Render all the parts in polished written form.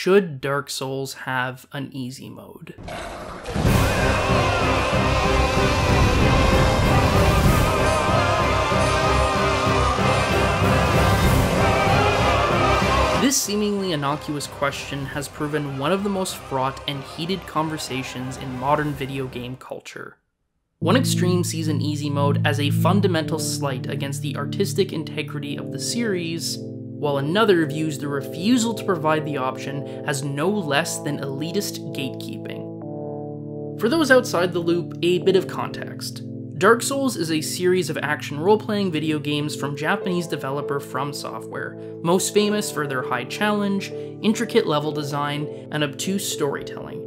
should Dark Souls have an easy mode? This seemingly innocuous question has proven one of the most fraught and heated conversations in modern video game culture. One extreme sees an easy mode as a fundamental slight against the artistic integrity of the series, while another views the refusal to provide the option as no less than elitist gatekeeping. For those outside the loop, a bit of context. Dark Souls is a series of action role-playing video games from Japanese developer From Software, most famous for their high challenge, intricate level design, and obtuse storytelling.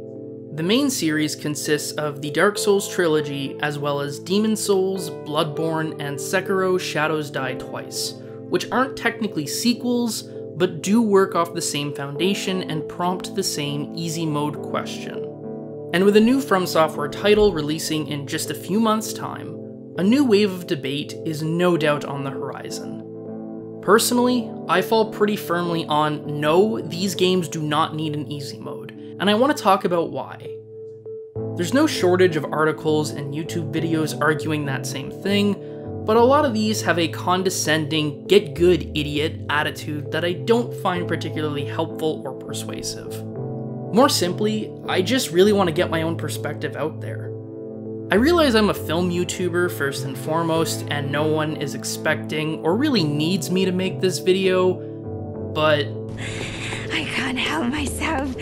The main series consists of the Dark Souls Trilogy, as well as Demon Souls, Bloodborne, and Sekiro Shadows Die Twice, which aren't technically sequels, but do work off the same foundation and prompt the same easy mode question. And with a new From Software title releasing in just a few months' time, a new wave of debate is no doubt on the horizon. Personally, I fall pretty firmly on no, these games do not need an easy mode, and I want to talk about why. There's no shortage of articles and YouTube videos arguing that same thing, but a lot of these have a condescending, get good idiot attitude that I don't find particularly helpful or persuasive. More simply, I just really want to get my own perspective out there. I realize I'm a film YouTuber first and foremost, and no one is expecting or really needs me to make this video, but I can't help myself.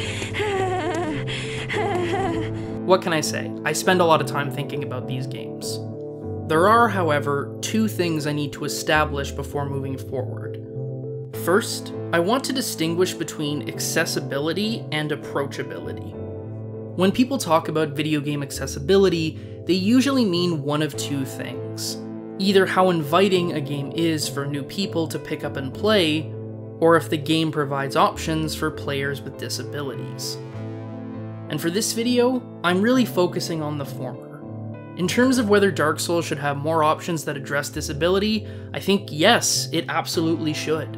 What can I say? I spend a lot of time thinking about these games. There are, however, two things I need to establish before moving forward. First, I want to distinguish between accessibility and approachability. When people talk about video game accessibility, they usually mean one of two things. Either how inviting a game is for new people to pick up and play, or if the game provides options for players with disabilities. And for this video, I'm really focusing on the former. In terms of whether Dark Souls should have more options that address disability, I think yes, it absolutely should.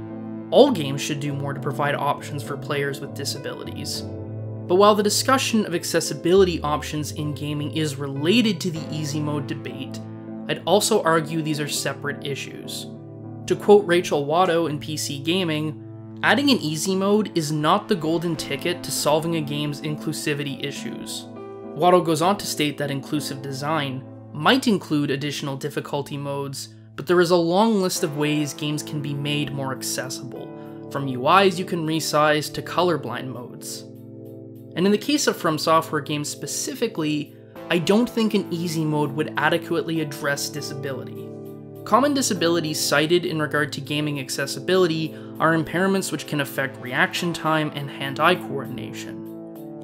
All games should do more to provide options for players with disabilities. But while the discussion of accessibility options in gaming is related to the easy mode debate, I'd also argue these are separate issues. To quote Rachel Watto in PC Gaming, adding an easy mode is not the golden ticket to solving a game's inclusivity issues. Watto goes on to state that inclusive design might include additional difficulty modes, but there is a long list of ways games can be made more accessible, from UIs you can resize to colorblind modes. And in the case of From Software games specifically, I don't think an easy mode would adequately address disability. Common disabilities cited in regard to gaming accessibility are impairments which can affect reaction time and hand-eye coordination.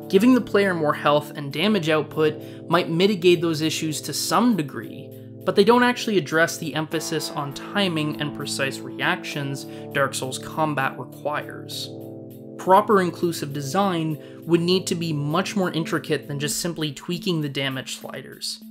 Giving the player more health and damage output might mitigate those issues to some degree, but they don't actually address the emphasis on timing and precise reactions Dark Souls combat requires. Proper inclusive design would need to be much more intricate than just simply tweaking the damage sliders.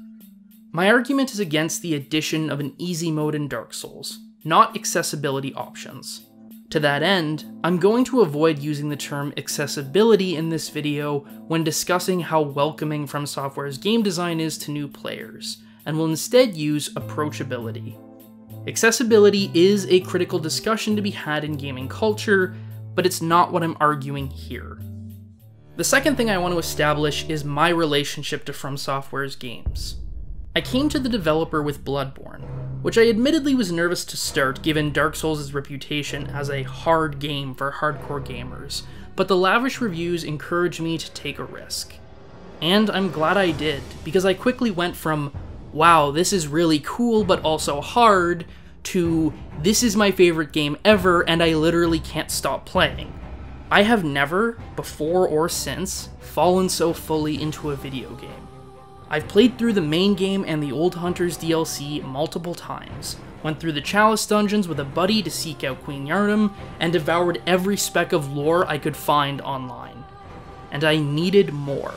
My argument is against the addition of an easy mode in Dark Souls, not accessibility options. To that end, I'm going to avoid using the term accessibility in this video when discussing how welcoming From Software's game design is to new players, and will instead use approachability. Accessibility is a critical discussion to be had in gaming culture, but it's not what I'm arguing here. The second thing I want to establish is my relationship to From Software's games. I came to the developer with Bloodborne, which I admittedly was nervous to start given Dark Souls' reputation as a hard game for hardcore gamers, but the lavish reviews encouraged me to take a risk. And I'm glad I did, because I quickly went from, wow, this is really cool but also hard, to this is my favorite game ever and I literally can't stop playing. I have never, before or since, fallen so fully into a video game. I've played through the main game and the Old Hunters DLC multiple times, went through the Chalice dungeons with a buddy to seek out Queen Yharnam, and devoured every speck of lore I could find online. And I needed more.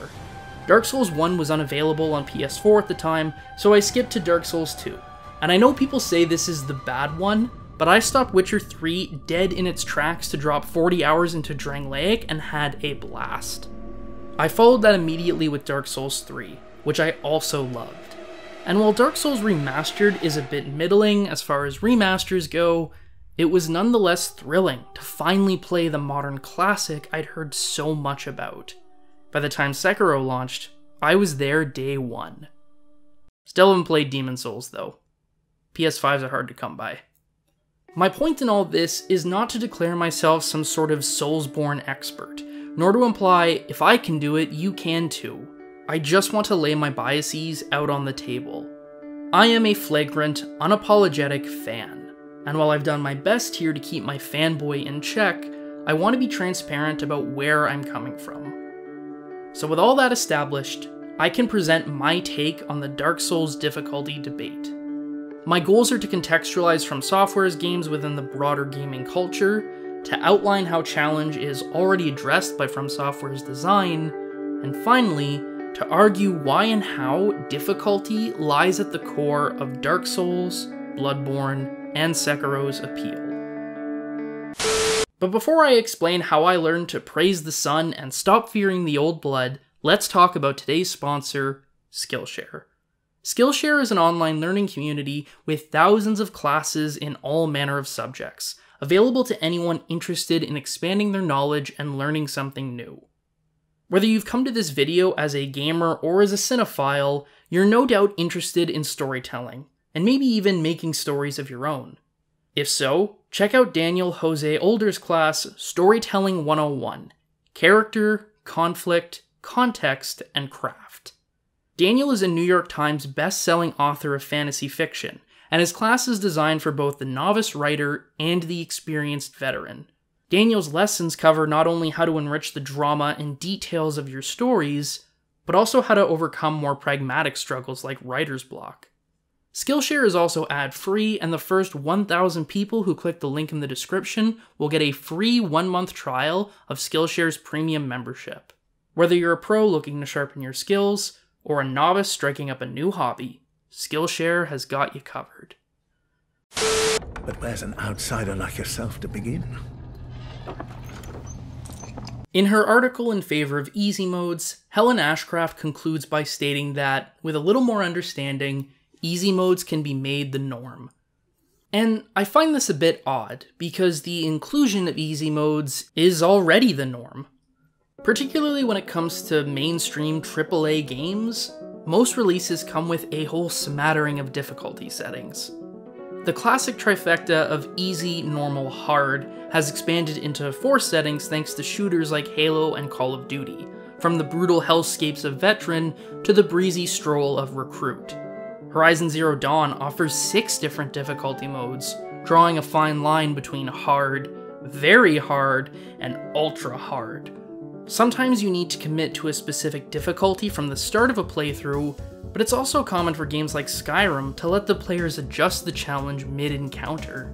Dark Souls 1 was unavailable on PS4 at the time, so I skipped to Dark Souls 2. And I know people say this is the bad one, but I stopped Witcher 3 dead in its tracks to drop 40 hours into Drangleic and had a blast. I followed that immediately with Dark Souls 3, which I also loved. And while Dark Souls Remastered is a bit middling as far as remasters go, it was nonetheless thrilling to finally play the modern classic I'd heard so much about. By the time Sekiro launched, I was there day one. Still haven't played Demon Souls though. PS5s are hard to come by. My point in all this is not to declare myself some sort of Soulsborne expert, nor to imply if I can do it, you can too. I just want to lay my biases out on the table. I am a flagrant, unapologetic fan. And while I've done my best here to keep my fanboy in check, I want to be transparent about where I'm coming from. So with all that established, I can present my take on the Dark Souls difficulty debate. My goals are to contextualize From Software's games within the broader gaming culture, to outline how challenge is already addressed by From Software's design, and finally, to argue why and how difficulty lies at the core of Dark Souls, Bloodborne, and Sekiro's appeal. But before I explain how I learned to praise the sun and stop fearing the old blood, let's talk about today's sponsor, Skillshare. Skillshare is an online learning community with thousands of classes in all manner of subjects, available to anyone interested in expanding their knowledge and learning something new. Whether you've come to this video as a gamer or as a cinephile, you're no doubt interested in storytelling, and maybe even making stories of your own. If so, check out Daniel Jose Older's class, Storytelling 101, Character, Conflict, Context, and Craft. Daniel is a New York Times best-selling author of fantasy fiction, and his class is designed for both the novice writer and the experienced veteran. Daniel's lessons cover not only how to enrich the drama and details of your stories, but also how to overcome more pragmatic struggles like writer's block. Skillshare is also ad-free, and the first 1,000 people who click the link in the description will get a free 1-month trial of Skillshare's premium membership. Whether you're a pro looking to sharpen your skills, or a novice striking up a new hobby, Skillshare has got you covered. But where's an outsider like yourself to begin? In her article in favor of easy modes, Helen Ashcraft concludes by stating that, with a little more understanding, easy modes can be made the norm. And I find this a bit odd, because the inclusion of easy modes is already the norm. Particularly when it comes to mainstream AAA games, most releases come with a whole smattering of difficulty settings. The classic trifecta of easy, normal, hard has expanded into 4 settings thanks to shooters like Halo and Call of Duty, from the brutal hellscapes of Veteran to the breezy stroll of Recruit. Horizon Zero Dawn offers 6 different difficulty modes, drawing a fine line between hard, very hard, and ultra hard. Sometimes you need to commit to a specific difficulty from the start of a playthrough, but it's also common for games like Skyrim to let the players adjust the challenge mid-encounter.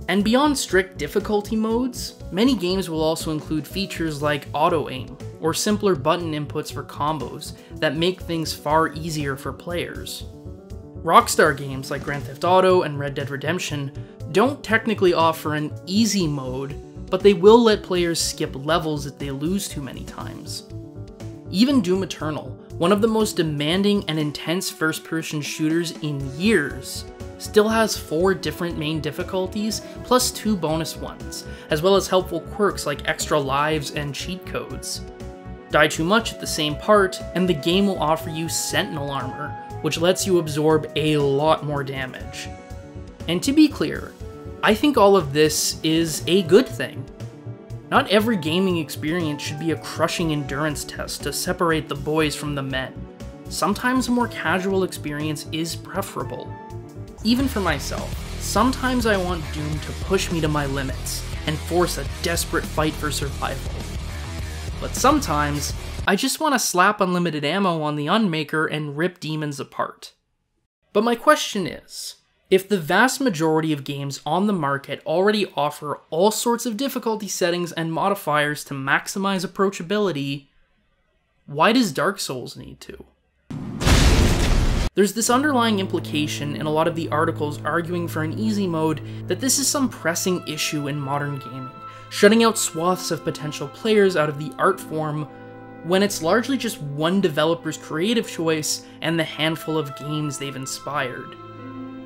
And beyond strict difficulty modes, many games will also include features like auto-aim, or simpler button inputs for combos that make things far easier for players. Rockstar games like Grand Theft Auto and Red Dead Redemption don't technically offer an easy mode, but they will let players skip levels if they lose too many times. Even Doom Eternal, one of the most demanding and intense first-person shooters in years, still has 4 different main difficulties, plus 2 bonus ones, as well as helpful quirks like extra lives and cheat codes. Die too much at the same part, and the game will offer you Sentinel armor, which lets you absorb a lot more damage. And to be clear, I think all of this is a good thing. Not every gaming experience should be a crushing endurance test to separate the boys from the men. Sometimes a more casual experience is preferable. Even for myself, sometimes I want Doom to push me to my limits and force a desperate fight for survival. But sometimes, I just want to slap unlimited ammo on the Unmaker and rip demons apart. But my question is, if the vast majority of games on the market already offer all sorts of difficulty settings and modifiers to maximize approachability, why does Dark Souls need to? There's this underlying implication in a lot of the articles arguing for an easy mode that this is some pressing issue in modern gaming, shutting out swaths of potential players out of the art form when it's largely just one developer's creative choice and the handful of games they've inspired.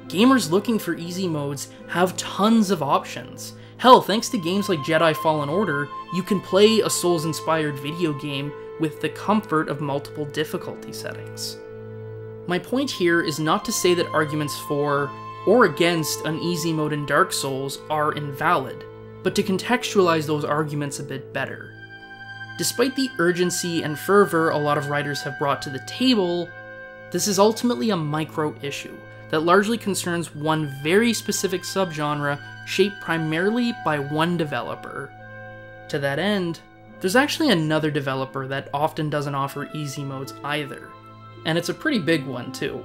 Gamers looking for easy modes have tons of options. Hell, thanks to games like Jedi Fallen Order, you can play a Souls-inspired video game with the comfort of multiple difficulty settings. My point here is not to say that arguments for or against an easy mode in Dark Souls are invalid, but to contextualize those arguments a bit better. Despite the urgency and fervor a lot of writers have brought to the table, this is ultimately a micro issue that largely concerns one very specific subgenre shaped primarily by one developer. To that end, there's actually another developer that often doesn't offer easy modes either, and it's a pretty big one too.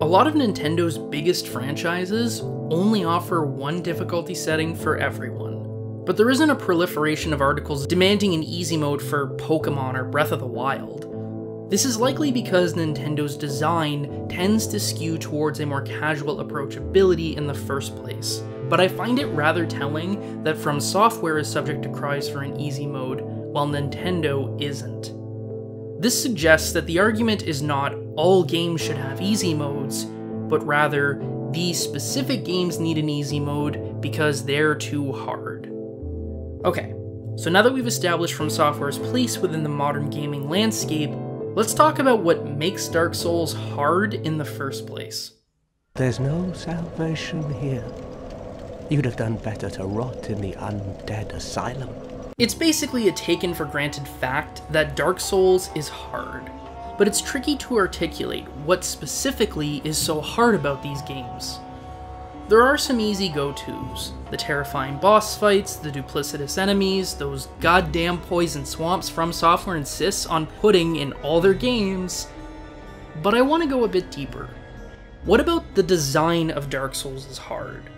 A lot of Nintendo's biggest franchises only offer one difficulty setting for everyone, but there isn't a proliferation of articles demanding an easy mode for Pokemon or Breath of the Wild. This is likely because Nintendo's design tends to skew towards a more casual approachability in the first place, but I find it rather telling that From Software is subject to cries for an easy mode, while Nintendo isn't. This suggests that the argument is not all games should have easy modes, but rather these specific games need an easy mode because they're too hard. Okay, so now that we've established From Software's place within the modern gaming landscape, let's talk about what makes Dark Souls hard in the first place. There's no salvation here. You'd have done better to rot in the undead asylum. It's basically a taken for granted fact that Dark Souls is hard, but it's tricky to articulate what specifically is so hard about these games. There are some easy go-tos: the terrifying boss fights, the duplicitous enemies, those goddamn poison swamps From Software insists on putting in all their games. But I want to go a bit deeper. What about the design of Dark Souls is hard?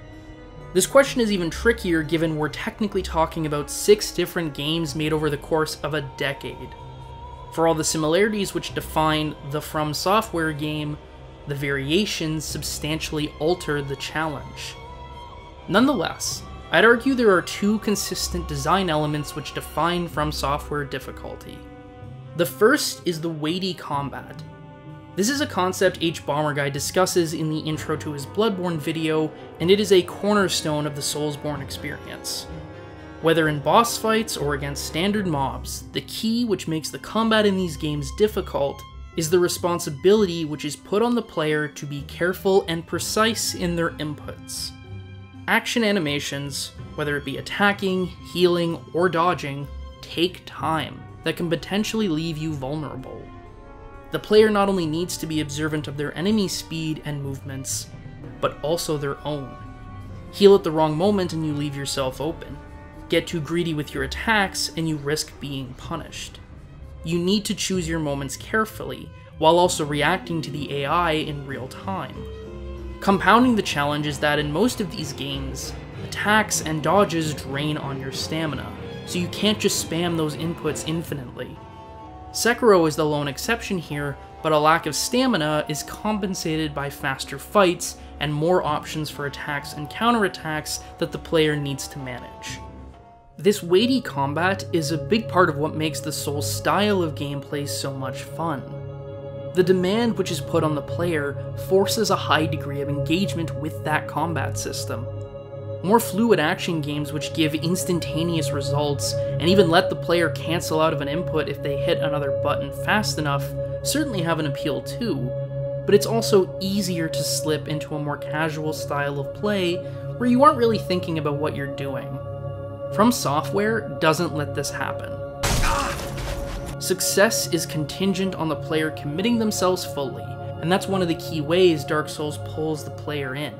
This question is even trickier given we're technically talking about 6 different games made over the course of a decade. For all the similarities which define the From Software game, the variations substantially alter the challenge. Nonetheless, I'd argue there are 2 consistent design elements which define From Software difficulty. The first is the weighty combat. This is a concept H-Bomberguy discusses in the intro to his Bloodborne video, and it is a cornerstone of the Soulsborne experience. Whether in boss fights or against standard mobs, the key which makes the combat in these games difficult is the responsibility which is put on the player to be careful and precise in their inputs. Action animations, whether it be attacking, healing, or dodging, take time that can potentially leave you vulnerable. The player not only needs to be observant of their enemy's speed and movements, but also their own. Heal at the wrong moment and you leave yourself open. Get too greedy with your attacks and you risk being punished. You need to choose your moments carefully, while also reacting to the AI in real time. Compounding the challenge is that in most of these games, attacks and dodges drain on your stamina, so you can't just spam those inputs infinitely. Sekiro is the lone exception here, but a lack of stamina is compensated by faster fights and more options for attacks and counterattacks that the player needs to manage. This weighty combat is a big part of what makes the Souls style of gameplay so much fun. The demand which is put on the player forces a high degree of engagement with that combat system. More fluid action games which give instantaneous results and even let the player cancel out of an input if they hit another button fast enough certainly have an appeal too, but it's also easier to slip into a more casual style of play where you aren't really thinking about what you're doing. From Software doesn't let this happen. Success is contingent on the player committing themselves fully, and that's one of the key ways Dark Souls pulls the player in.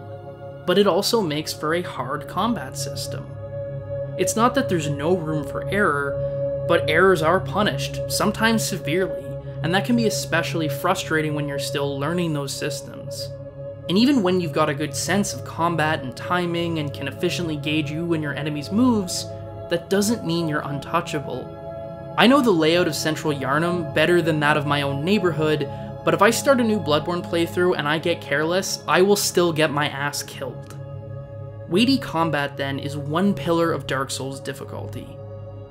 But it also makes for a hard combat system. It's not that there's no room for error, but errors are punished, sometimes severely, and that can be especially frustrating when you're still learning those systems. And even when you've got a good sense of combat and timing and can efficiently gauge you and your enemy's moves, that doesn't mean you're untouchable. I know the layout of Central Yharnam better than that of my own neighborhood, but if I start a new Bloodborne playthrough and I get careless, I will still get my ass killed. Weighty combat then is one pillar of Dark Souls difficulty.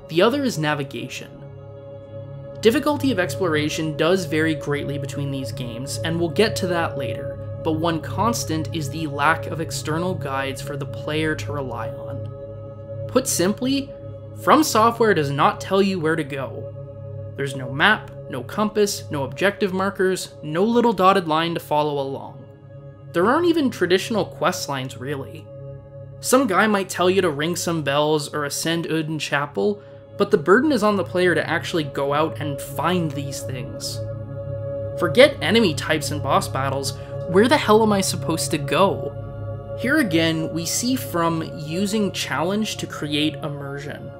The other is navigation. Difficulty of exploration does vary greatly between these games, and we'll get to that later, but one constant is the lack of external guides for the player to rely on. Put simply, From Software does not tell you where to go. There's no map, no compass, no objective markers, no little dotted line to follow along. There aren't even traditional quest lines really. Some guy might tell you to ring some bells or ascend Uden Chapel, but the burden is on the player to actually go out and find these things. Forget enemy types and boss battles, where the hell am I supposed to go? Here again, we see From using challenge to create immersion.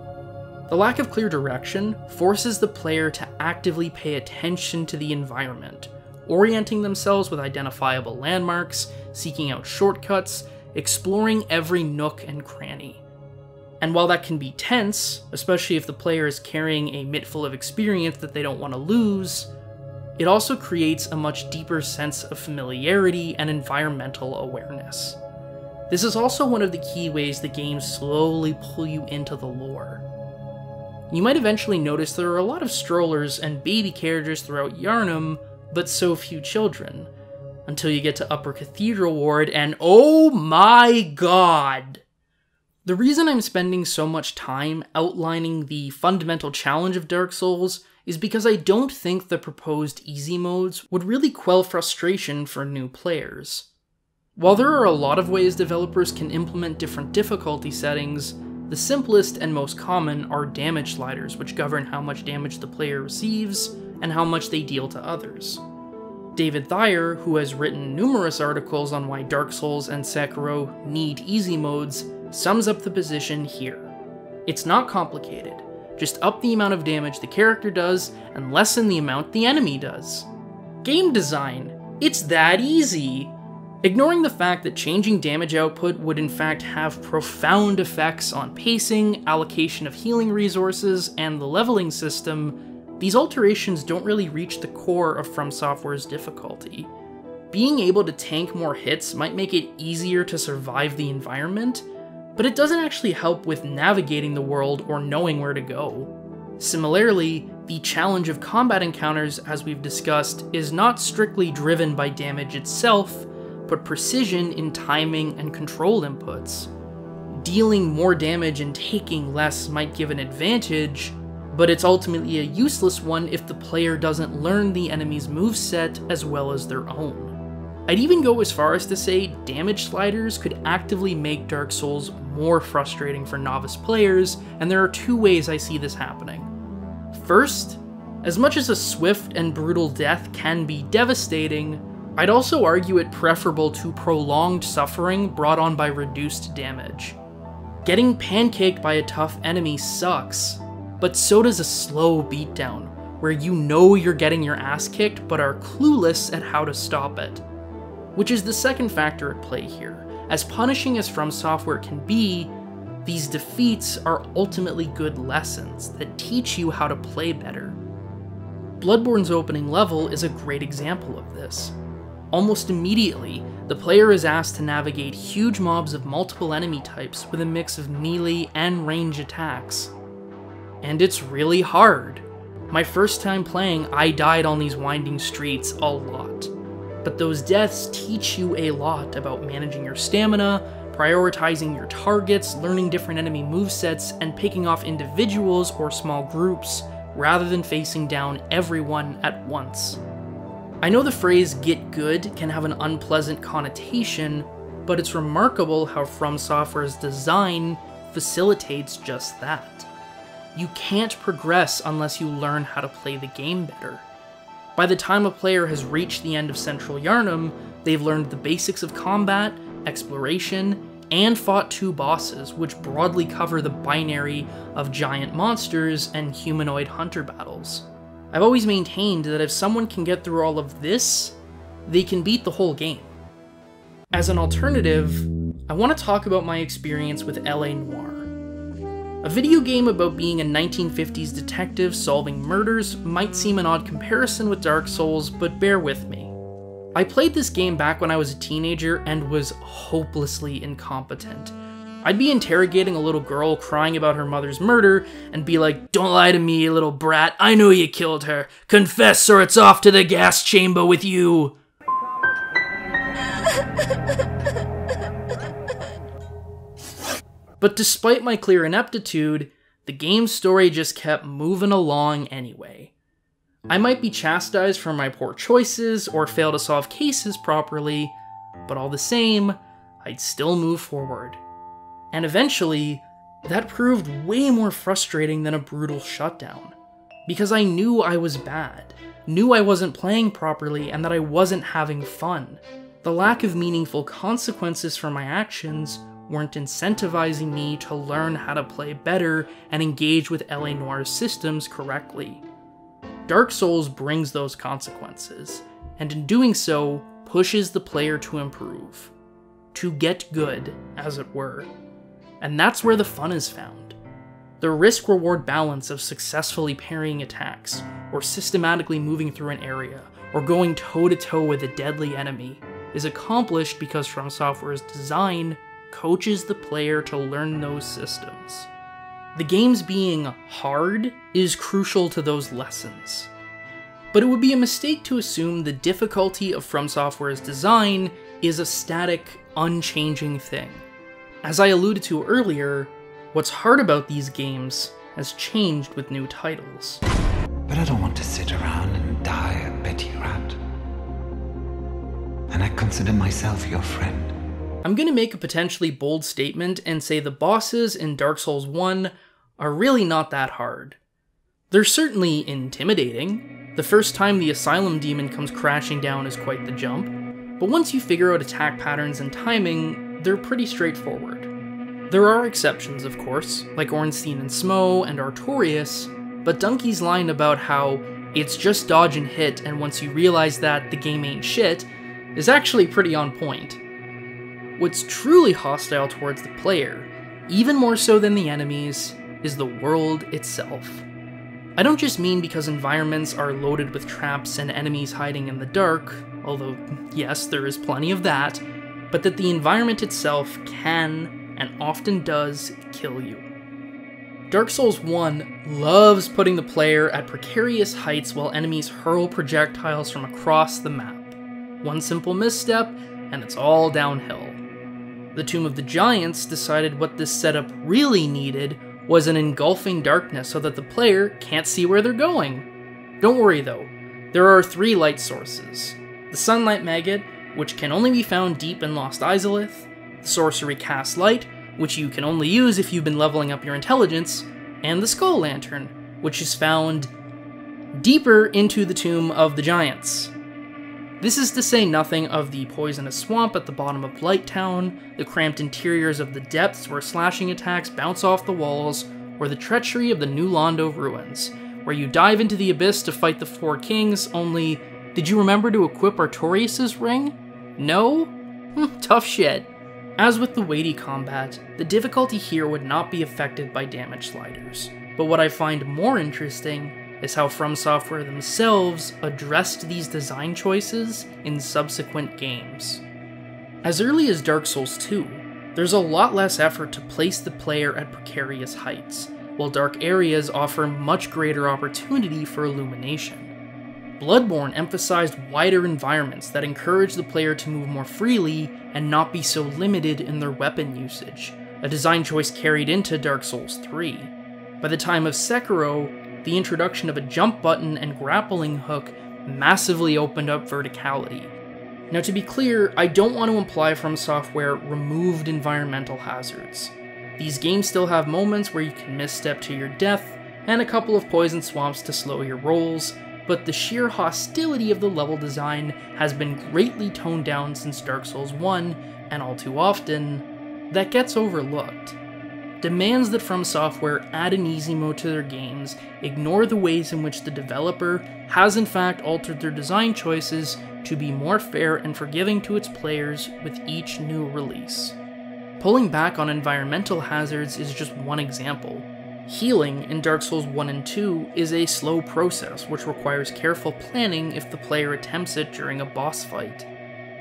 The lack of clear direction forces the player to actively pay attention to the environment, orienting themselves with identifiable landmarks, seeking out shortcuts, exploring every nook and cranny. And while that can be tense, especially if the player is carrying a mittful of experience that they don't want to lose, it also creates a much deeper sense of familiarity and environmental awareness. This is also one of the key ways the games slowly pull you into the lore. You might eventually notice there are a lot of strollers and baby carriages throughout Yharnam, but so few children, until you get to Upper Cathedral Ward and oh my god! The reason I'm spending so much time outlining the fundamental challenge of Dark Souls is because I don't think the proposed easy modes would really quell frustration for new players. While there are a lot of ways developers can implement different difficulty settings, the simplest and most common are damage sliders, which govern how much damage the player receives and how much they deal to others. David Thayer, who has written numerous articles on why Dark Souls and Sekiro need easy modes, sums up the position here. It's not complicated. Just up the amount of damage the character does and lessen the amount the enemy does. Game design. It's that easy! Ignoring the fact that changing damage output would in fact have profound effects on pacing, allocation of healing resources, and the leveling system, these alterations don't really reach the core of From Software's difficulty. Being able to tank more hits might make it easier to survive the environment, but it doesn't actually help with navigating the world or knowing where to go. Similarly, the challenge of combat encounters, as we've discussed, is not strictly driven by damage itself, but precision in timing and control inputs. Dealing more damage and taking less might give an advantage, but it's ultimately a useless one if the player doesn't learn the enemy's moveset as well as their own. I'd even go as far as to say damage sliders could actively make Dark Souls more frustrating for novice players, and there are two ways I see this happening. First, as much as a swift and brutal death can be devastating, I'd also argue it preferable to prolonged suffering brought on by reduced damage. Getting pancaked by a tough enemy sucks, but so does a slow beatdown, where you know you're getting your ass kicked but are clueless at how to stop it. Which is the second factor at play here. As punishing as From Software can be, these defeats are ultimately good lessons that teach you how to play better. Bloodborne's opening level is a great example of this. Almost immediately, the player is asked to navigate huge mobs of multiple enemy types with a mix of melee and range attacks. And it's really hard. My first time playing, I died on these winding streets a lot. But those deaths teach you a lot about managing your stamina, prioritizing your targets, learning different enemy movesets, and picking off individuals or small groups, rather than facing down everyone at once. I know the phrase "get good" can have an unpleasant connotation, but it's remarkable how From Software's design facilitates just that. You can't progress unless you learn how to play the game better. By the time a player has reached the end of Central Yharnam, they've learned the basics of combat, exploration, and fought two bosses, which broadly cover the binary of giant monsters and humanoid hunter battles. I've always maintained that if someone can get through all of this, they can beat the whole game. As an alternative, I want to talk about my experience with L.A. Noire. A video game about being a 1950s detective solving murders might seem an odd comparison with Dark Souls, but bear with me. I played this game back when I was a teenager and was hopelessly incompetent. I'd be interrogating a little girl crying about her mother's murder and be like, "Don't lie to me, you little brat, I know you killed her. Confess or it's off to the gas chamber with you." But despite my clear ineptitude, the game's story just kept moving along anyway. I might be chastised for my poor choices or fail to solve cases properly, but all the same, I'd still move forward. And eventually, that proved way more frustrating than a brutal shutdown. Because I knew I was bad, knew I wasn't playing properly, and that I wasn't having fun. The lack of meaningful consequences for my actions weren't incentivizing me to learn how to play better and engage with LA Noire's systems correctly. Dark Souls brings those consequences, and in doing so, pushes the player to improve. To get good, as it were. And that's where the fun is found. The risk-reward balance of successfully parrying attacks, or systematically moving through an area, or going toe-to-toe with a deadly enemy, is accomplished because From Software's design coaches the player to learn those systems. The game's being hard is crucial to those lessons. But it would be a mistake to assume the difficulty of From Software's design is a static, unchanging thing. As I alluded to earlier, what's hard about these games has changed with new titles. But I don't want to sit around and die a petty rat. And I consider myself your friend. I'm gonna make a potentially bold statement and say the bosses in Dark Souls 1 are really not that hard. They're certainly intimidating. The first time the Asylum Demon comes crashing down is quite the jump, but once you figure out attack patterns and timing, they're pretty straightforward. There are exceptions, of course, like Ornstein and Smo and Artorias, but Donkey's line about how it's just dodge and hit and once you realize that the game ain't shit is actually pretty on point. What's truly hostile towards the player, even more so than the enemies, is the world itself. I don't just mean because environments are loaded with traps and enemies hiding in the dark, although yes, there is plenty of that, but that the environment itself can, and often does, kill you. Dark Souls 1 loves putting the player at precarious heights while enemies hurl projectiles from across the map. One simple misstep, and it's all downhill. The Tomb of the Giants decided what this setup really needed was an engulfing darkness so that the player can't see where they're going. Don't worry though, there are 3 light sources. The Sunlight Maggot, which can only be found deep in Lost Izalith, the Sorcery Cast Light, which you can only use if you've been leveling up your intelligence, and the Skull Lantern, which is found deeper into the Tomb of the Giants. This is to say nothing of the poisonous swamp at the bottom of Blight Town, the cramped interiors of the depths where slashing attacks bounce off the walls, or the treachery of the New Londo ruins, where you dive into the abyss to fight the 4 kings, only, did you remember to equip Artorias' ring? No? Tough shit. As with the weighty combat, the difficulty here would not be affected by damage sliders, but what I find more interesting is how From Software themselves addressed these design choices in subsequent games. As early as Dark Souls 2, there's a lot less effort to place the player at precarious heights, while dark areas offer much greater opportunity for illumination. Bloodborne emphasized wider environments that encourage the player to move more freely and not be so limited in their weapon usage, a design choice carried into Dark Souls 3. By the time of Sekiro, the introduction of a jump button and grappling hook massively opened up verticality. Now to be clear, I don't want to imply From Software removed environmental hazards. These games still have moments where you can misstep to your death, and a couple of poison swamps to slow your rolls, but the sheer hostility of the level design has been greatly toned down since Dark Souls 1, and all too often, that gets overlooked. Demands that From Software add an easy mode to their games ignore the ways in which the developer has in fact altered their design choices to be more fair and forgiving to its players with each new release. Pulling back on environmental hazards is just one example. Healing in Dark Souls 1 and 2 is a slow process which requires careful planning if the player attempts it during a boss fight.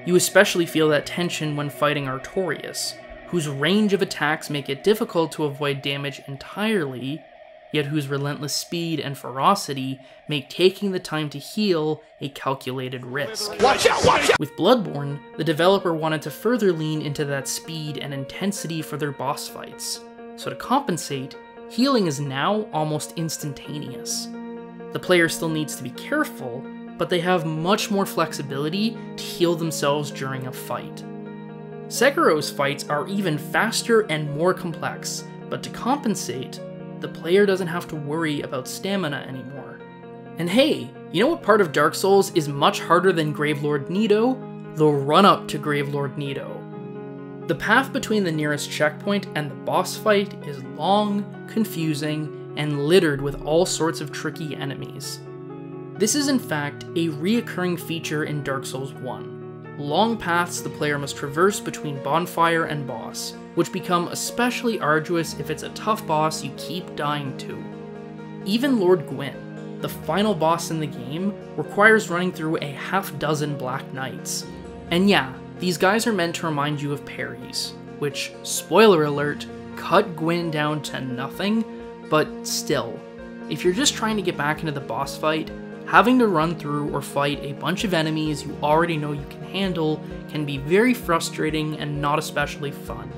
You especially feel that tension when fighting Artorias, whose range of attacks make it difficult to avoid damage entirely, yet whose relentless speed and ferocity make taking the time to heal a calculated risk. Watch out! Watch out! With Bloodborne, the developer wanted to further lean into that speed and intensity for their boss fights, so to compensate, healing is now almost instantaneous. The player still needs to be careful, but they have much more flexibility to heal themselves during a fight. Sekiro's fights are even faster and more complex, but to compensate, the player doesn't have to worry about stamina anymore. And hey, you know what part of Dark Souls is much harder than Gravelord Nito? The run-up to Gravelord Nito. The path between the nearest checkpoint and the boss fight is long, confusing, and littered with all sorts of tricky enemies. This is in fact a reoccurring feature in Dark Souls 1. Long paths the player must traverse between bonfire and boss, which become especially arduous if it's a tough boss you keep dying to. Even Lord Gwyn, the final boss in the game, requires running through a half-dozen Black Knights. And yeah, these guys are meant to remind you of parries, which, spoiler alert, cut Gwyn down to nothing, but still, if you're just trying to get back into the boss fight, having to run through or fight a bunch of enemies you already know you can handle can be very frustrating and not especially fun.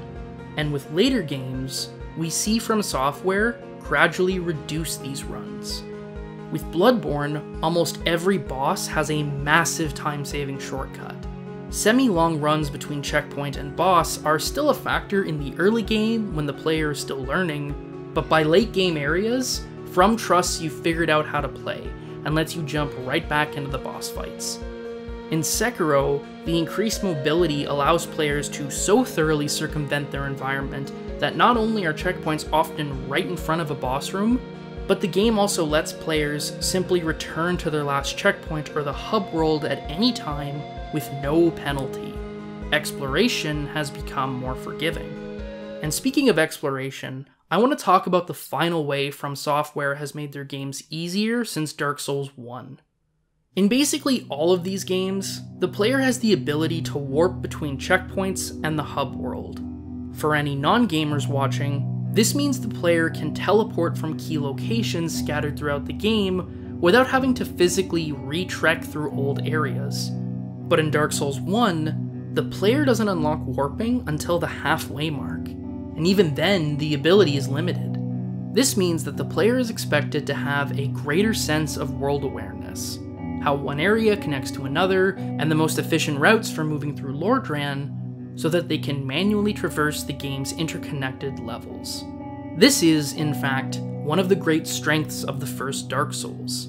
And with later games, we see From Software gradually reduce these runs. With Bloodborne, almost every boss has a massive time-saving shortcut. Semi-long runs between checkpoint and boss are still a factor in the early game when the player is still learning, but by late game areas, From trusts you've figured out how to play, and lets you jump right back into the boss fights. In Sekiro, the increased mobility allows players to so thoroughly circumvent their environment that not only are checkpoints often right in front of a boss room, but the game also lets players simply return to their last checkpoint or the hub world at any time with no penalty. Exploration has become more forgiving. And speaking of exploration, I want to talk about the final way From Software has made their games easier since Dark Souls 1. In basically all of these games, the player has the ability to warp between checkpoints and the hub world. For any non-gamers watching, this means the player can teleport from key locations scattered throughout the game without having to physically re-trek through old areas. But in Dark Souls 1, the player doesn't unlock warping until the halfway mark, and even then, the ability is limited. This means that the player is expected to have a greater sense of world awareness, how one area connects to another, and the most efficient routes for moving through Lordran, so that they can manually traverse the game's interconnected levels. This is, in fact, one of the great strengths of the first Dark Souls.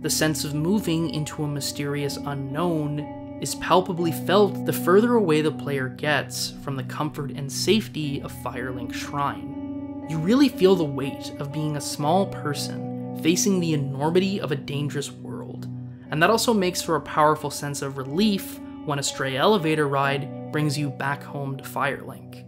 The sense of moving into a mysterious unknown is palpably felt the further away the player gets from the comfort and safety of Firelink Shrine. You really feel the weight of being a small person facing the enormity of a dangerous world, and that also makes for a powerful sense of relief when a stray elevator ride brings you back home to Firelink.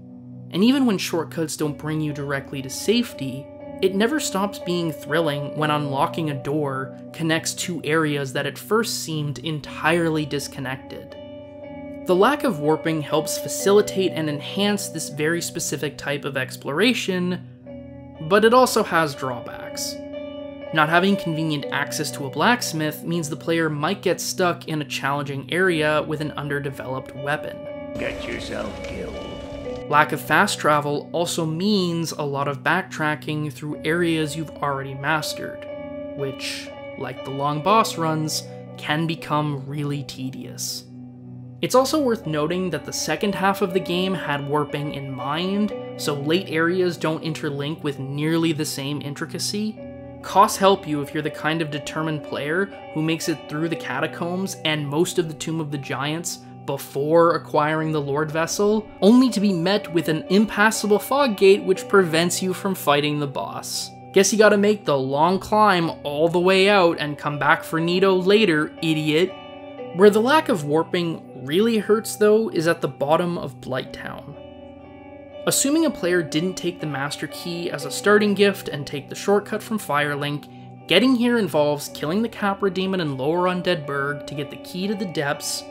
And even when shortcuts don't bring you directly to safety, it never stops being thrilling when unlocking a door connects two areas that at first seemed entirely disconnected. The lack of warping helps facilitate and enhance this very specific type of exploration, but it also has drawbacks. Not having convenient access to a blacksmith means the player might get stuck in a challenging area with an underdeveloped weapon. Get yourself killed. Lack of fast travel also means a lot of backtracking through areas you've already mastered, which, like the long boss runs, can become really tedious. It's also worth noting that the second half of the game had warping in mind, so late areas don't interlink with nearly the same intricacy. Costs help you if you're the kind of determined player who makes it through the catacombs and most of the Tomb of the Giants before acquiring the Lord Vessel, only to be met with an impassable fog gate which prevents you from fighting the boss. Guess you gotta make the long climb all the way out and come back for Nito later, idiot. Where the lack of warping really hurts though is at the bottom of Blighttown. Assuming a player didn't take the Master Key as a starting gift and take the shortcut from Firelink, getting here involves killing the Capra Demon in Lower Undead Burg to get the key to the depths,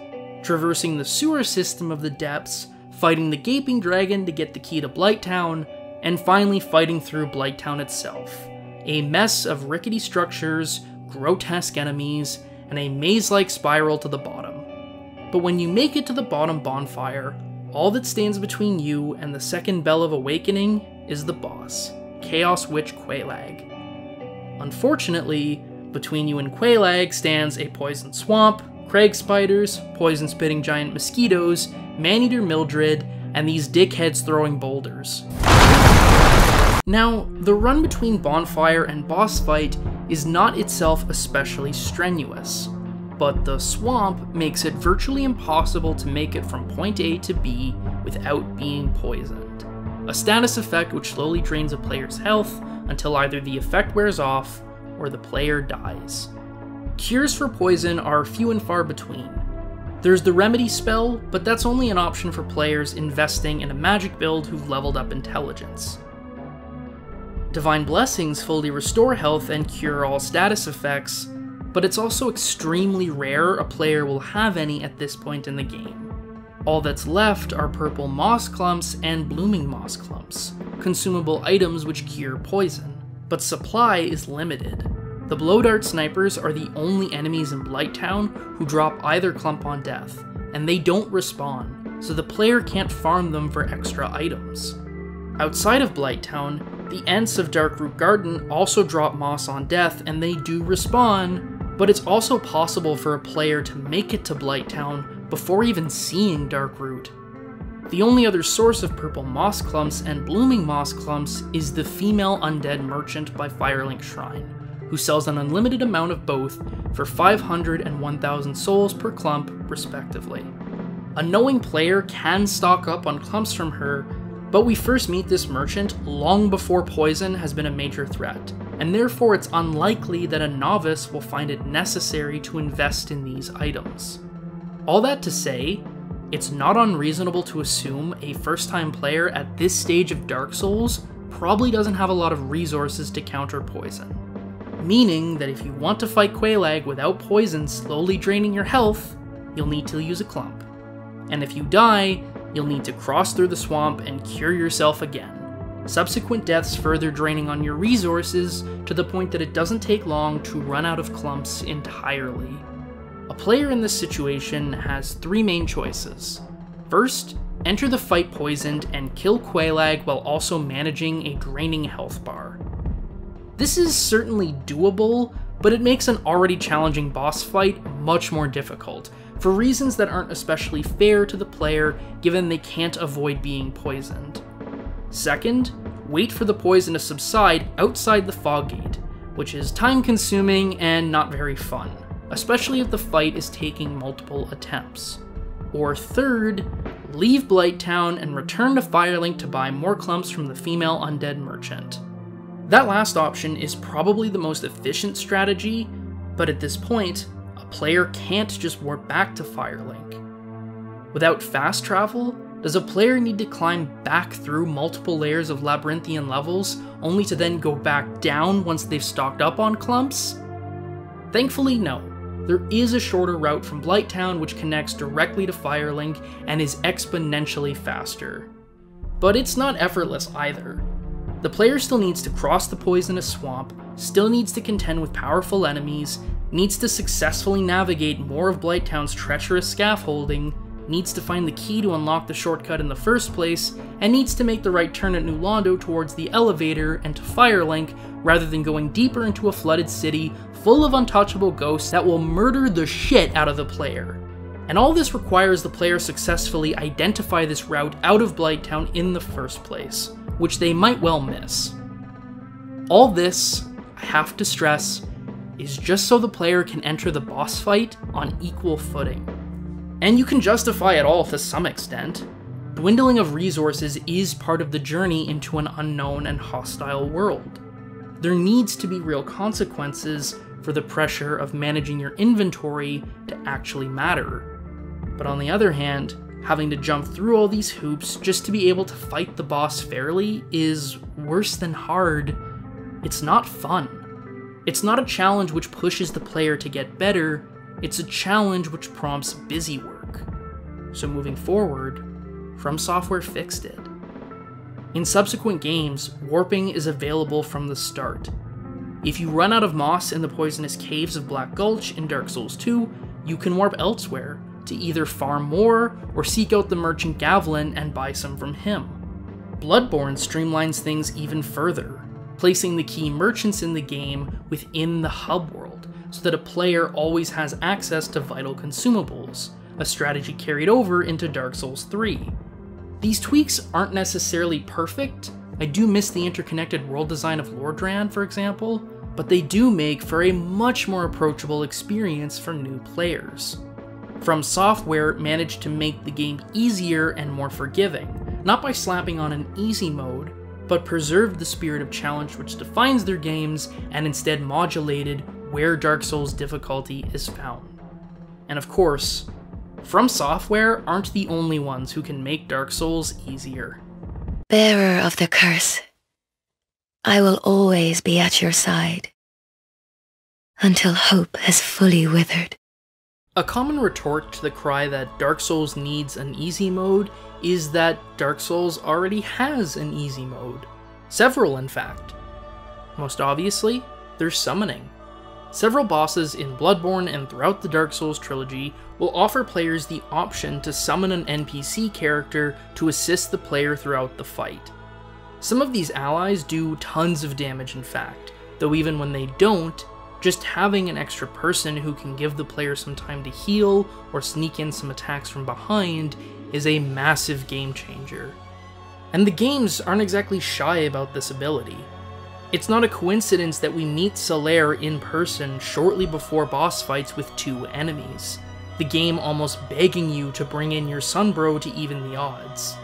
traversing the sewer system of the depths, fighting the Gaping Dragon to get the key to Blighttown, and finally fighting through Blighttown itself. A mess of rickety structures, grotesque enemies, and a maze-like spiral to the bottom. But when you make it to the bottom bonfire, all that stands between you and the second Bell of Awakening is the boss, Chaos Witch Quelaag. Unfortunately, between you and Quelaag stands a poison swamp, crag spiders, poison-spitting giant mosquitoes, man-eater Mildred, and these dickheads throwing boulders. Now, the run between bonfire and boss fight is not itself especially strenuous, but the swamp makes it virtually impossible to make it from point A to B without being poisoned. A status effect which slowly drains a player's health until either the effect wears off or the player dies. Cures for poison are few and far between. There's the Remedy spell, but that's only an option for players investing in a magic build who've leveled up intelligence. Divine Blessings fully restore health and cure all status effects, but it's also extremely rare a player will have any at this point in the game. All that's left are purple moss clumps and blooming moss clumps, consumable items which cure poison, but supply is limited. The Blow Dart Snipers are the only enemies in Blighttown who drop either clump on death, and they don't respawn, so the player can't farm them for extra items. Outside of Blighttown, the Ents of Darkroot Garden also drop moss on death and they do respawn, but it's also possible for a player to make it to Blighttown before even seeing Darkroot. The only other source of purple moss clumps and blooming moss clumps is the female undead merchant by Firelink Shrine, who sells an unlimited amount of both for 500 and 1,000 souls per clump, respectively. A knowing player can stock up on clumps from her, but we first meet this merchant long before poison has been a major threat, and therefore it's unlikely that a novice will find it necessary to invest in these items. All that to say, it's not unreasonable to assume a first-time player at this stage of Dark Souls probably doesn't have a lot of resources to counter poison. Meaning that if you want to fight Quelaag without poison slowly draining your health, you'll need to use a clump. And if you die, you'll need to cross through the swamp and cure yourself again. Subsequent deaths further draining on your resources to the point that it doesn't take long to run out of clumps entirely. A player in this situation has three main choices. First, enter the fight poisoned and kill Quelaag while also managing a draining health bar. This is certainly doable, but it makes an already challenging boss fight much more difficult, for reasons that aren't especially fair to the player given they can't avoid being poisoned. Second, wait for the poison to subside outside the fog gate, which is time-consuming and not very fun, especially if the fight is taking multiple attempts. Or third, leave Blighttown and return to Firelink to buy more clumps from the female undead merchant. That last option is probably the most efficient strategy, but at this point, a player can't just warp back to Firelink. Without fast travel, does a player need to climb back through multiple layers of labyrinthian levels only to then go back down once they've stocked up on clumps? Thankfully, no. There is a shorter route from Blighttown which connects directly to Firelink and is exponentially faster. But it's not effortless either. The player still needs to cross the poisonous swamp, still needs to contend with powerful enemies, needs to successfully navigate more of Blighttown's treacherous scaffolding, needs to find the key to unlock the shortcut in the first place, and needs to make the right turn at New Londo towards the elevator and to Firelink, rather than going deeper into a flooded city full of untouchable ghosts that will murder the shit out of the player. And all this requires the player successfully identify this route out of Blighttown in the first place, which they might well miss. All this, I have to stress, is just so the player can enter the boss fight on equal footing. And you can justify it all to some extent. Dwindling of resources is part of the journey into an unknown and hostile world. There needs to be real consequences for the pressure of managing your inventory to actually matter. But on the other hand, having to jump through all these hoops just to be able to fight the boss fairly is worse than hard. It's not fun. It's not a challenge which pushes the player to get better, it's a challenge which prompts busy work. So moving forward, From Software fixed it. In subsequent games, warping is available from the start. If you run out of moss in the poisonous caves of Black Gulch in Dark Souls 2, you can warp elsewhere to either farm more or seek out the merchant Gavlin and buy some from him. Bloodborne streamlines things even further, placing the key merchants in the game within the hub world so that a player always has access to vital consumables, a strategy carried over into Dark Souls 3. These tweaks aren't necessarily perfect. I do miss the interconnected world design of Lordran, for example, but they do make for a much more approachable experience for new players. From Software managed to make the game easier and more forgiving, not by slapping on an easy mode, but preserved the spirit of challenge which defines their games and instead modulated where Dark Souls difficulty is found. And of course, From Software aren't the only ones who can make Dark Souls easier. Bearer of the curse, I will always be at your side until hope has fully withered. A common retort to the cry that Dark Souls needs an easy mode is that Dark Souls already has an easy mode. Several, in fact. Most obviously, there's summoning. Several bosses in Bloodborne and throughout the Dark Souls trilogy will offer players the option to summon an NPC character to assist the player throughout the fight. Some of these allies do tons of damage in fact, though even when they don't, just having an extra person who can give the player some time to heal or sneak in some attacks from behind is a massive game changer. And the games aren't exactly shy about this ability. It's not a coincidence that we meet Solaire in person shortly before boss fights with 2 enemies, the game almost begging you to bring in your Sunbro to even the odds.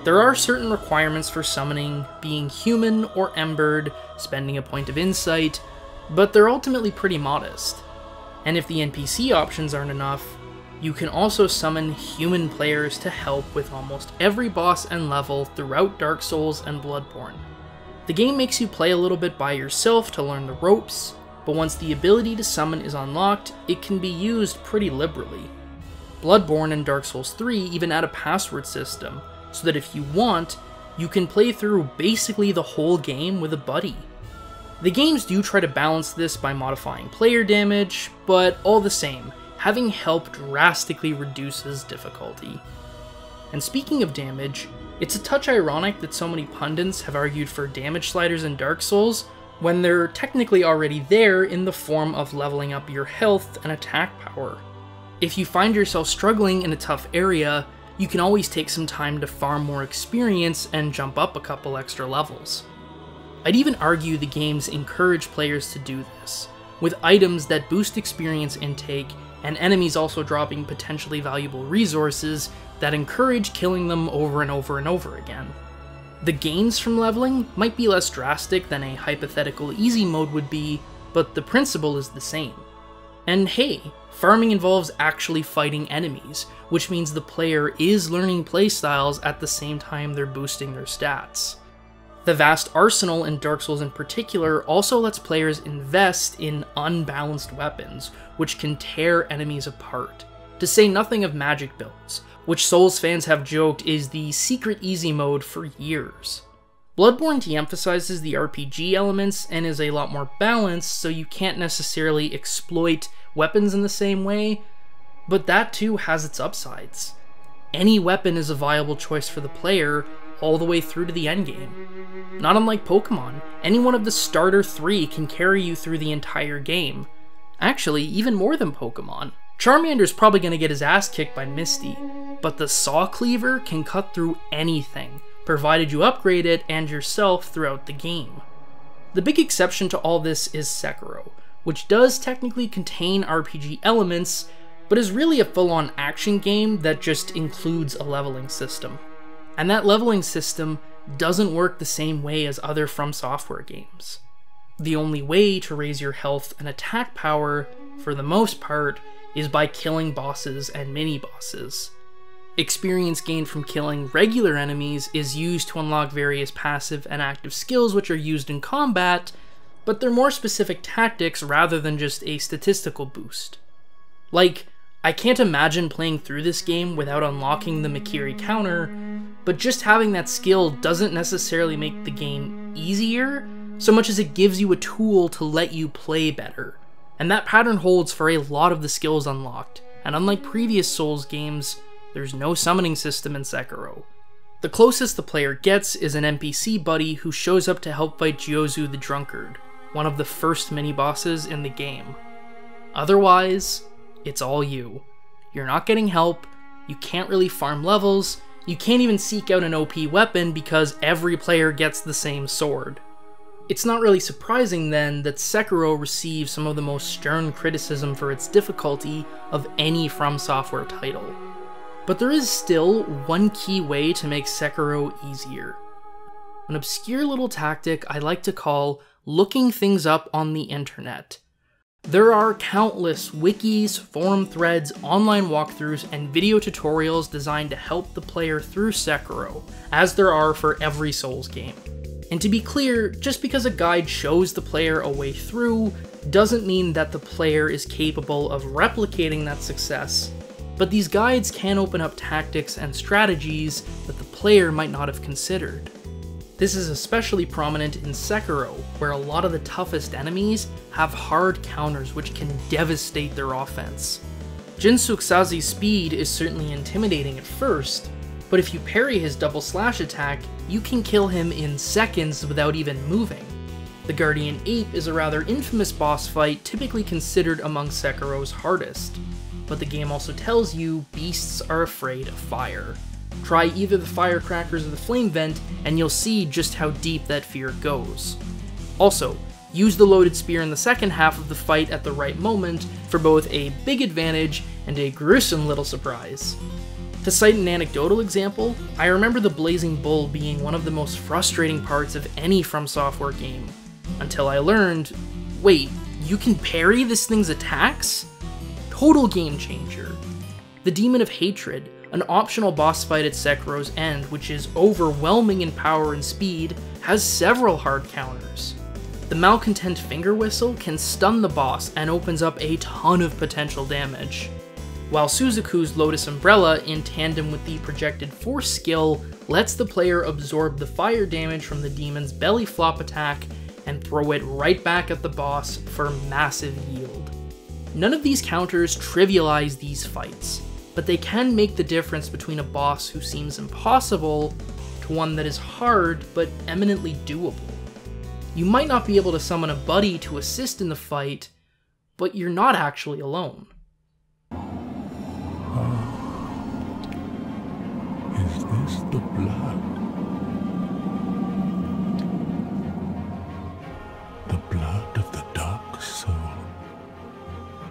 There are certain requirements for summoning, being human or embered, spending a point of insight, but they're ultimately pretty modest. And if the NPC options aren't enough, you can also summon human players to help with almost every boss and level throughout Dark Souls and Bloodborne. The game makes you play a little bit by yourself to learn the ropes, but once the ability to summon is unlocked, it can be used pretty liberally. Bloodborne and Dark Souls 3 even add a password system, so that if you want, you can play through basically the whole game with a buddy. The games do try to balance this by modifying player damage, but all the same, having help drastically reduces difficulty. And speaking of damage, it's a touch ironic that so many pundits have argued for damage sliders in Dark Souls when they're technically already there in the form of leveling up your health and attack power. If you find yourself struggling in a tough area, you can always take some time to farm more experience and jump up a couple extra levels. I'd even argue the games encourage players to do this, with items that boost experience intake and enemies also dropping potentially valuable resources that encourage killing them over and over and over again. The gains from leveling might be less drastic than a hypothetical easy mode would be, but the principle is the same. And hey, farming involves actually fighting enemies, which means the player is learning playstyles at the same time they're boosting their stats. The vast arsenal in Dark Souls in particular also lets players invest in unbalanced weapons, which can tear enemies apart, to say nothing of magic builds, which Souls fans have joked is the secret easy mode for years. Bloodborne de-emphasizes the RPG elements and is a lot more balanced, so you can't necessarily exploit weapons in the same way, but that too has its upsides. Any weapon is a viable choice for the player, all the way through to the endgame. Not unlike Pokemon, any one of the starter 3 can carry you through the entire game. Actually, even more than Pokemon. Charmander's probably going to get his ass kicked by Misty, but the Saw Cleaver can cut through anything, provided you upgrade it and yourself throughout the game. The big exception to all this is Sekiro, which does technically contain RPG elements, but is really a full-on action game that just includes a leveling system. And that leveling system doesn't work the same way as other From Software games. The only way to raise your health and attack power, for the most part, is by killing bosses and mini-bosses. Experience gained from killing regular enemies is used to unlock various passive and active skills which are used in combat, but they're more specific tactics rather than just a statistical boost. Like, I can't imagine playing through this game without unlocking the Mikiri counter, but just having that skill doesn't necessarily make the game easier, so much as it gives you a tool to let you play better. And that pattern holds for a lot of the skills unlocked, and unlike previous Souls games, there's no summoning system in Sekiro. The closest the player gets is an NPC buddy who shows up to help fight Gyozu the Drunkard, one of the first mini-bosses in the game. Otherwise, it's all you. You're not getting help, you can't really farm levels, you can't even seek out an OP weapon because every player gets the same sword. It's not really surprising then that Sekiro receives some of the most stern criticism for its difficulty of any From Software title. But there is still one key way to make Sekiro easier. An obscure little tactic I like to call looking things up on the internet. There are countless wikis, forum threads, online walkthroughs, and video tutorials designed to help the player through Sekiro, as there are for every Souls game. And to be clear, just because a guide shows the player a way through doesn't mean that the player is capable of replicating that success, but these guides can open up tactics and strategies that the player might not have considered. This is especially prominent in Sekiro, where a lot of the toughest enemies have hard counters which can devastate their offense. Jin Suxazi's speed is certainly intimidating at first, but if you parry his double slash attack, you can kill him in seconds without even moving. The Guardian Ape is a rather infamous boss fight typically considered among Sekiro's hardest, but the game also tells you beasts are afraid of fire. Try either the firecrackers or the flame vent, and you'll see just how deep that fear goes. Also, use the loaded spear in the second half of the fight at the right moment for both a big advantage and a gruesome little surprise. To cite an anecdotal example, I remember the Blazing Bull being one of the most frustrating parts of any From Software game, until I learned, wait, you can parry this thing's attacks? Total game changer. The Demon of Hatred, an optional boss fight at Sekiro's end which is overwhelming in power and speed, has several hard counters. The Malcontent Finger Whistle can stun the boss and opens up a ton of potential damage, while Suzuku's Lotus Umbrella, in tandem with the Projected Force skill, lets the player absorb the fire damage from the demon's belly flop attack and throw it right back at the boss for massive yield. None of these counters trivialize these fights, but they can make the difference between a boss who seems impossible to one that is hard but eminently doable. You might not be able to summon a buddy to assist in the fight, but you're not actually alone. Is this the blood? The blood of the Dark Soul.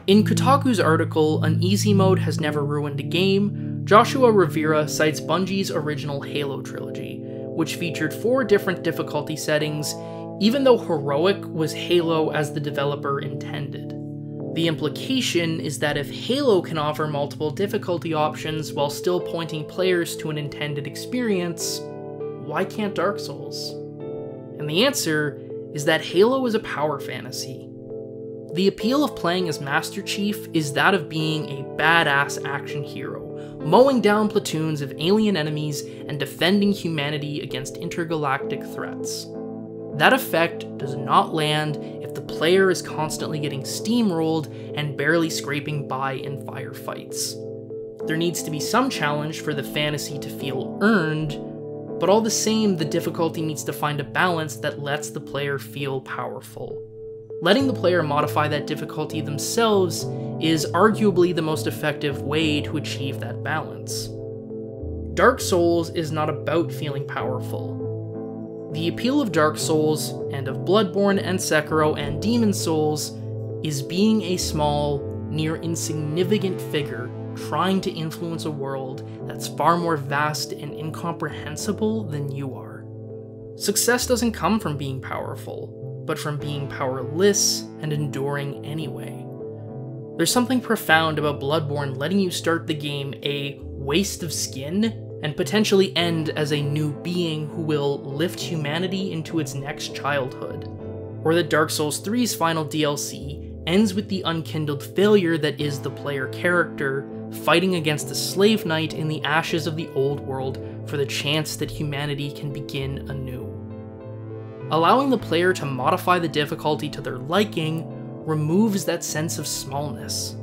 In Kotaku's article, An Easy Mode Has Never Ruined a Game, Joshua Rivera cites Bungie's original Halo trilogy, which featured 4 different difficulty settings, even though Heroic was Halo as the developer intended. The implication is that if Halo can offer multiple difficulty options while still pointing players to an intended experience, why can't Dark Souls? And the answer is that Halo is a power fantasy. The appeal of playing as Master Chief is that of being a badass action hero, mowing down platoons of alien enemies and defending humanity against intergalactic threats. That effect does not land if the player is constantly getting steamrolled and barely scraping by in firefights. There needs to be some challenge for the fantasy to feel earned, but all the same, the difficulty needs to find a balance that lets the player feel powerful. Letting the player modify that difficulty themselves is arguably the most effective way to achieve that balance. Dark Souls is not about feeling powerful. The appeal of Dark Souls, and of Bloodborne and Sekiro and Demon Souls, is being a small, near insignificant figure trying to influence a world that's far more vast and incomprehensible than you are. Success doesn't come from being powerful, but from being powerless and enduring anyway. There's something profound about Bloodborne letting you start the game a waste of skin and potentially end as a new being who will lift humanity into its next childhood. Or that Dark Souls 3's final DLC ends with the unkindled failure that is the player character fighting against a slave knight in the ashes of the old world for the chance that humanity can begin anew. Allowing the player to modify the difficulty to their liking removes that sense of smallness.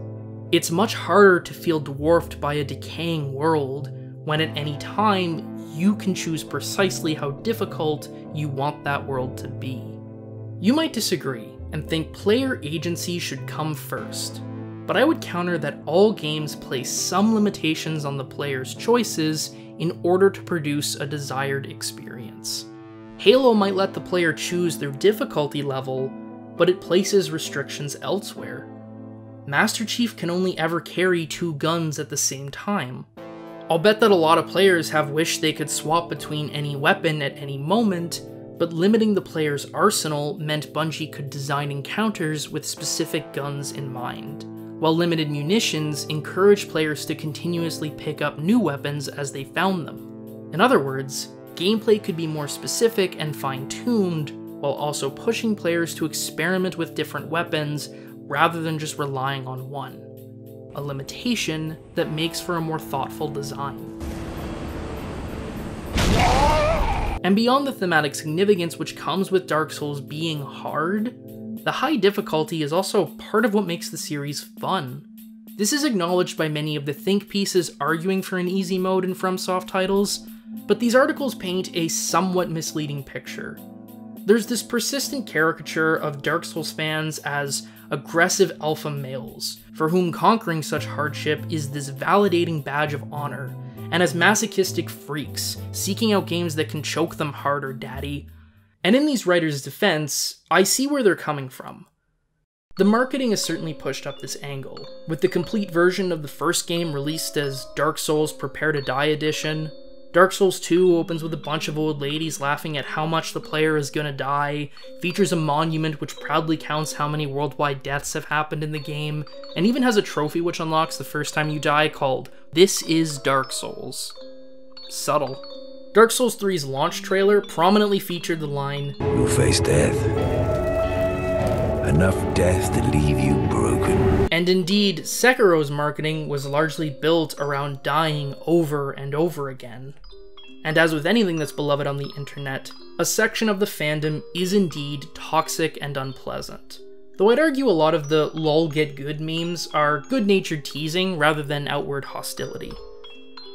It's much harder to feel dwarfed by a decaying world when at any time you can choose precisely how difficult you want that world to be. You might disagree and think player agency should come first, but I would counter that all games place some limitations on the player's choices in order to produce a desired experience. Halo might let the player choose their difficulty level, but it places restrictions elsewhere. Master Chief can only ever carry 2 guns at the same time. I'll bet that a lot of players have wished they could swap between any weapon at any moment, but limiting the player's arsenal meant Bungie could design encounters with specific guns in mind, while limited munitions encouraged players to continuously pick up new weapons as they found them. In other words, gameplay could be more specific and fine-tuned, while also pushing players to experiment with different weapons rather than just relying on one. A limitation that makes for a more thoughtful design. And beyond the thematic significance which comes with Dark Souls being hard, the high difficulty is also part of what makes the series fun. This is acknowledged by many of the think pieces arguing for an easy mode in FromSoft titles, but these articles paint a somewhat misleading picture. There's this persistent caricature of Dark Souls fans as aggressive alpha males, for whom conquering such hardship is this validating badge of honor, and as masochistic freaks, seeking out games that can choke them harder, daddy. And in these writers' defense, I see where they're coming from. The marketing has certainly pushed up this angle, with the complete version of the first game released as Dark Souls Prepare to Die Edition. Dark Souls 2 opens with a bunch of old ladies laughing at how much the player is gonna die, features a monument which proudly counts how many worldwide deaths have happened in the game, and even has a trophy which unlocks the first time you die called "This is Dark Souls." Subtle. Dark Souls 3's launch trailer prominently featured the line, "You'll face death. Enough death to leave you broken." And indeed, Sekiro's marketing was largely built around dying over and over again. And as with anything that's beloved on the internet, a section of the fandom is indeed toxic and unpleasant. Though I'd argue a lot of the lol get good memes are good-natured teasing rather than outward hostility.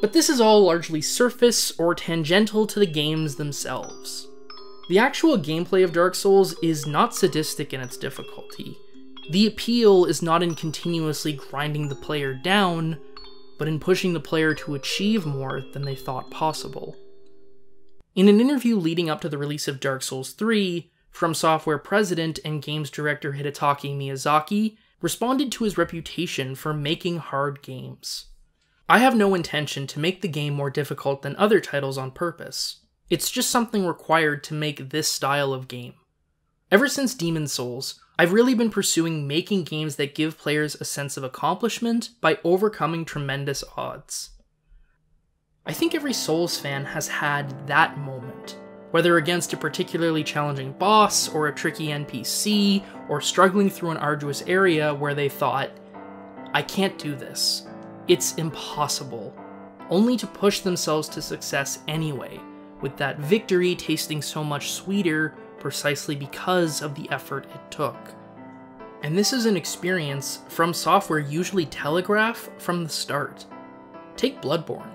But this is all largely surface or tangential to the games themselves. The actual gameplay of Dark Souls is not sadistic in its difficulty. The appeal is not in continuously grinding the player down, but in pushing the player to achieve more than they thought possible. In an interview leading up to the release of Dark Souls 3, From Software president and games director Hidetaki Miyazaki responded to his reputation for making hard games. "I have no intention to make the game more difficult than other titles on purpose. It's just something required to make this style of game. Ever since Demon's Souls, I've really been pursuing making games that give players a sense of accomplishment by overcoming tremendous odds." I think every Souls fan has had that moment, whether against a particularly challenging boss, or a tricky NPC, or struggling through an arduous area where they thought, "I can't do this. It's impossible," only to push themselves to success anyway, with that victory tasting so much sweeter precisely because of the effort it took. And this is an experience From Software usually telegraph from the start. Take Bloodborne.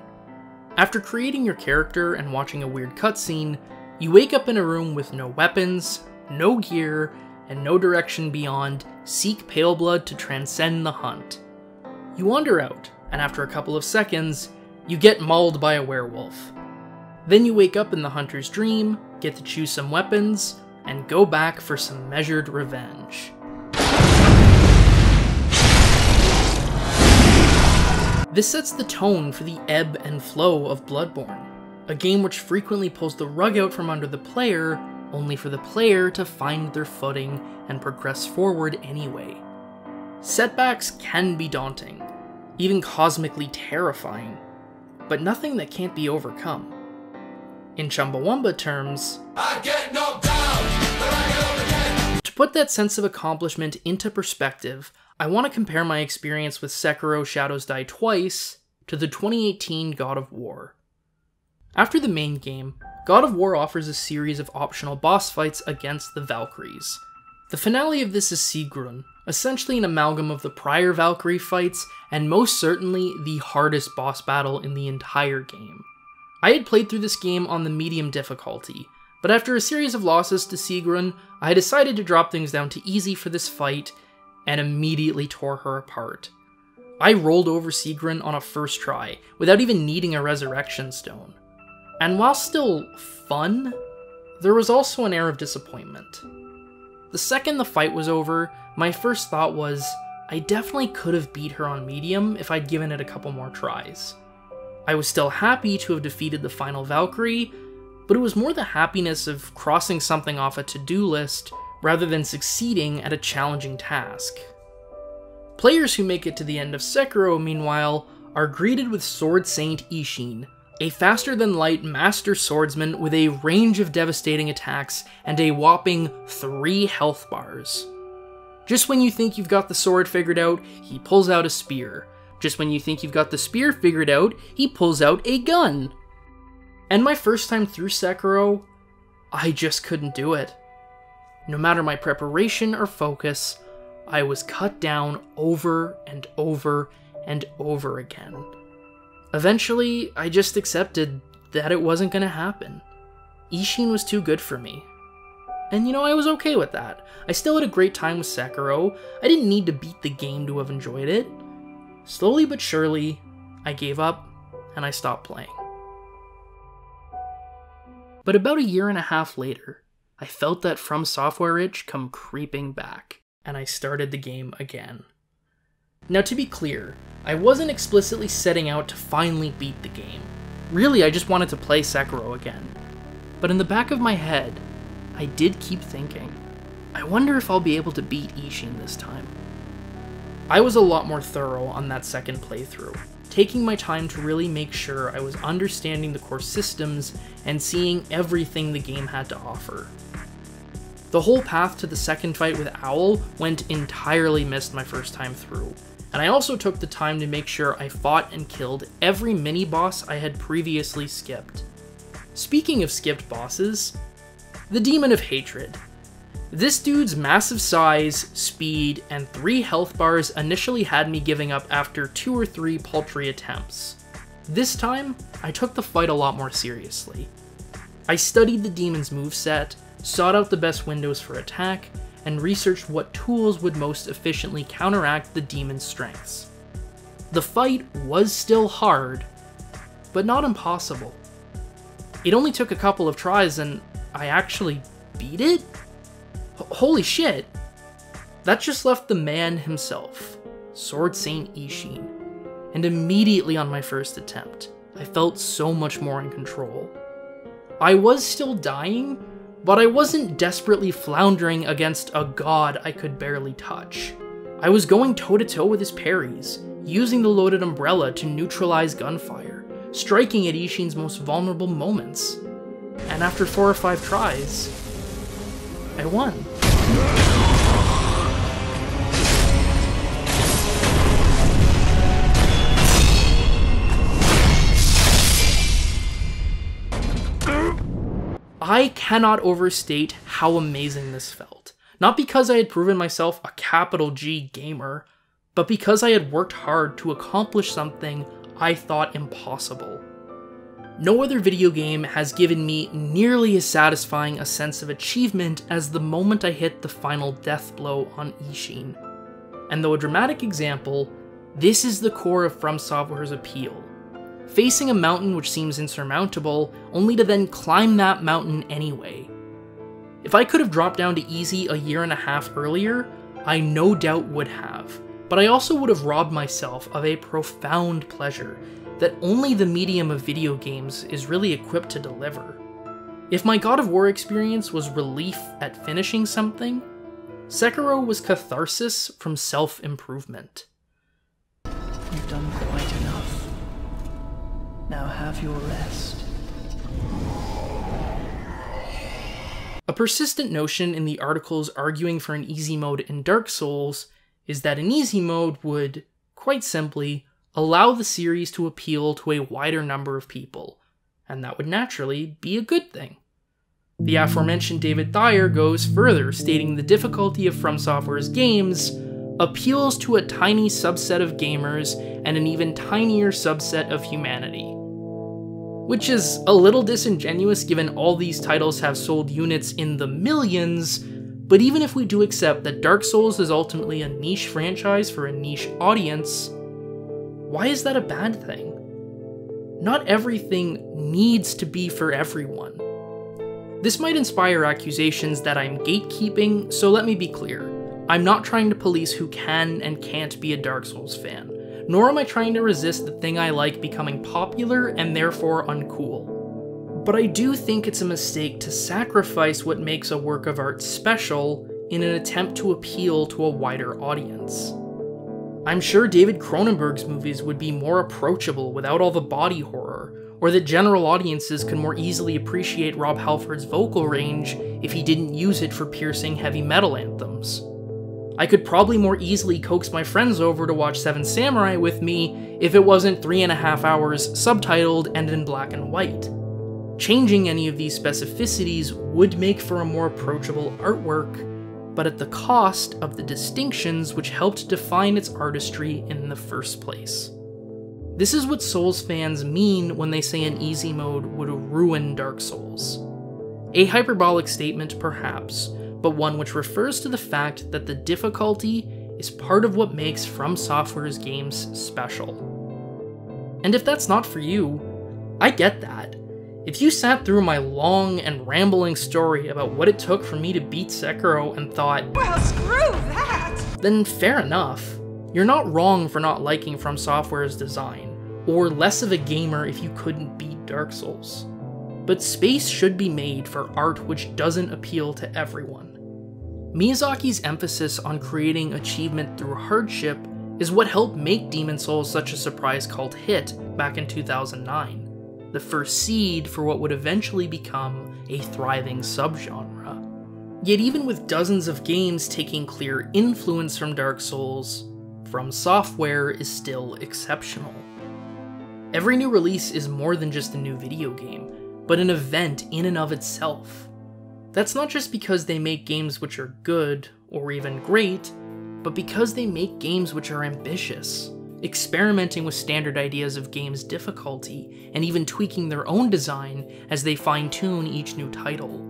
After creating your character and watching a weird cutscene, you wake up in a room with no weapons, no gear, and no direction beyond seek pale blood to transcend the hunt. You wander out, and after a couple of seconds, you get mauled by a werewolf. Then you wake up in the hunter's dream, get to choose some weapons, and go back for some measured revenge. This sets the tone for the ebb and flow of Bloodborne, a game which frequently pulls the rug out from under the player, only for the player to find their footing and progress forward anyway. Setbacks can be daunting, even cosmically terrifying, but nothing that can't be overcome. In Chumbawamba terms, I get knocked down, but I get up again. To put that sense of accomplishment into perspective, I want to compare my experience with Sekiro Shadows Die Twice to the 2018 God of War. After the main game, God of War offers a series of optional boss fights against the Valkyries. The finale of this is Sigrun, essentially an amalgam of the prior Valkyrie fights, and most certainly the hardest boss battle in the entire game. I had played through this game on the medium difficulty, but after a series of losses to Sigrun, I decided to drop things down to easy for this fight, and immediately tore her apart. I rolled over Sigrun on a first try, without even needing a resurrection stone. And while still fun, there was also an air of disappointment. The second the fight was over, my first thought was, I definitely could have beat her on medium if I'd given it a couple more tries. I was still happy to have defeated the final Valkyrie, but it was more the happiness of crossing something off a to-do list rather than succeeding at a challenging task. Players who make it to the end of Sekiro, meanwhile, are greeted with Sword Saint Ishin, a faster-than-light master swordsman with a range of devastating attacks and a whopping 3 health bars. Just when you think you've got the sword figured out, he pulls out a spear. Just when you think you've got the spear figured out, he pulls out a gun. And my first time through Sekiro, I just couldn't do it. No matter my preparation or focus, I was cut down over and over and over again. Eventually, I just accepted that it wasn't gonna happen. Ishin was too good for me. And I was okay with that. I still had a great time with Sekiro. I didn't need to beat the game to have enjoyed it. Slowly but surely, I gave up and I stopped playing. But about a year and a half later, I felt that From Software itch come creeping back, and I started the game again. Now to be clear, I wasn't explicitly setting out to finally beat the game. Really, I just wanted to play Sekiro again. But in the back of my head, I did keep thinking, I wonder if I'll be able to beat Ishin this time. I was a lot more thorough on that second playthrough, taking my time to really make sure I was understanding the core systems and seeing everything the game had to offer. The whole path to the second fight with Owl went entirely missed my first time through, and I also took the time to make sure I fought and killed every mini-boss I had previously skipped. Speaking of skipped bosses, the Demon of Hatred. This dude's massive size, speed, and 3 health bars initially had me giving up after 2 or 3 paltry attempts. This time, I took the fight a lot more seriously. I studied the demon's moveset, sought out the best windows for attack, and researched what tools would most efficiently counteract the demon's strengths. The fight was still hard, but not impossible. It only took a couple of tries and I actually beat it? Holy shit! That just left the man himself, Sword Saint Ishin, and immediately on my first attempt, I felt so much more in control. I was still dying, but I wasn't desperately floundering against a god I could barely touch. I was going toe-to-toe with his parries, using the loaded umbrella to neutralize gunfire, striking at Ishin's most vulnerable moments. And after 4 or 5 tries, I won. I cannot overstate how amazing this felt. Not because I had proven myself a capital G gamer, but because I had worked hard to accomplish something I thought impossible. No other video game has given me nearly as satisfying a sense of achievement as the moment I hit the final death blow on Ishin. And though a dramatic example, this is the core of From Software's appeal. Facing a mountain which seems insurmountable, only to then climb that mountain anyway. If I could have dropped down to easy a year and a half earlier, I no doubt would have, but I also would have robbed myself of a profound pleasure that only the medium of video games is really equipped to deliver. If my God of War experience was relief at finishing something, Sekiro was catharsis from self-improvement. You've done quite enough. Now have your rest. A persistent notion in the articles arguing for an easy mode in Dark Souls is that an easy mode would, quite simply, allow the series to appeal to a wider number of people, and that would naturally be a good thing. The aforementioned David Thayer goes further, stating the difficulty of From Software's games appeals to a tiny subset of gamers and an even tinier subset of humanity. Which is a little disingenuous given all these titles have sold units in the millions, but even if we do accept that Dark Souls is ultimately a niche franchise for a niche audience, why is that a bad thing? Not everything needs to be for everyone. This might inspire accusations that I'm gatekeeping, so let me be clear. I'm not trying to police who can and can't be a Dark Souls fan, nor am I trying to resist the thing I like becoming popular and therefore uncool. But I do think it's a mistake to sacrifice what makes a work of art special in an attempt to appeal to a wider audience. I'm sure David Cronenberg's movies would be more approachable without all the body horror, or that general audiences could more easily appreciate Rob Halford's vocal range if he didn't use it for piercing heavy metal anthems. I could probably more easily coax my friends over to watch Seven Samurai with me if it wasn't 3.5 hours subtitled and in black and white. Changing any of these specificities would make for a more approachable artwork, but at the cost of the distinctions which helped define its artistry in the first place. This is what Souls fans mean when they say an easy mode would ruin Dark Souls. A hyperbolic statement perhaps, but one which refers to the fact that the difficulty is part of what makes From Software's games special. And if that's not for you, I get that. If you sat through my long and rambling story about what it took for me to beat Sekiro and thought, well, screw that! Then fair enough. You're not wrong for not liking From Software's design, or less of a gamer if you couldn't beat Dark Souls. But space should be made for art which doesn't appeal to everyone. Miyazaki's emphasis on creating achievement through hardship is what helped make Demon Souls such a surprise cult hit back in 2009, the first seed for what would eventually become a thriving subgenre. Yet even with dozens of games taking clear influence from Dark Souls, From Software is still exceptional. Every new release is more than just a new video game, but an event in and of itself. That's not just because they make games which are good, or even great, but because they make games which are ambitious, experimenting with standard ideas of games' difficulty, and even tweaking their own design as they fine-tune each new title.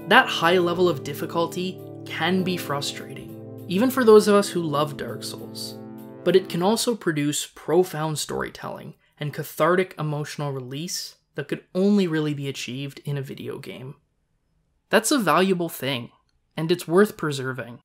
That high level of difficulty can be frustrating, even for those of us who love Dark Souls, but it can also produce profound storytelling and cathartic emotional release that could only really be achieved in a video game. That's a valuable thing, and it's worth preserving.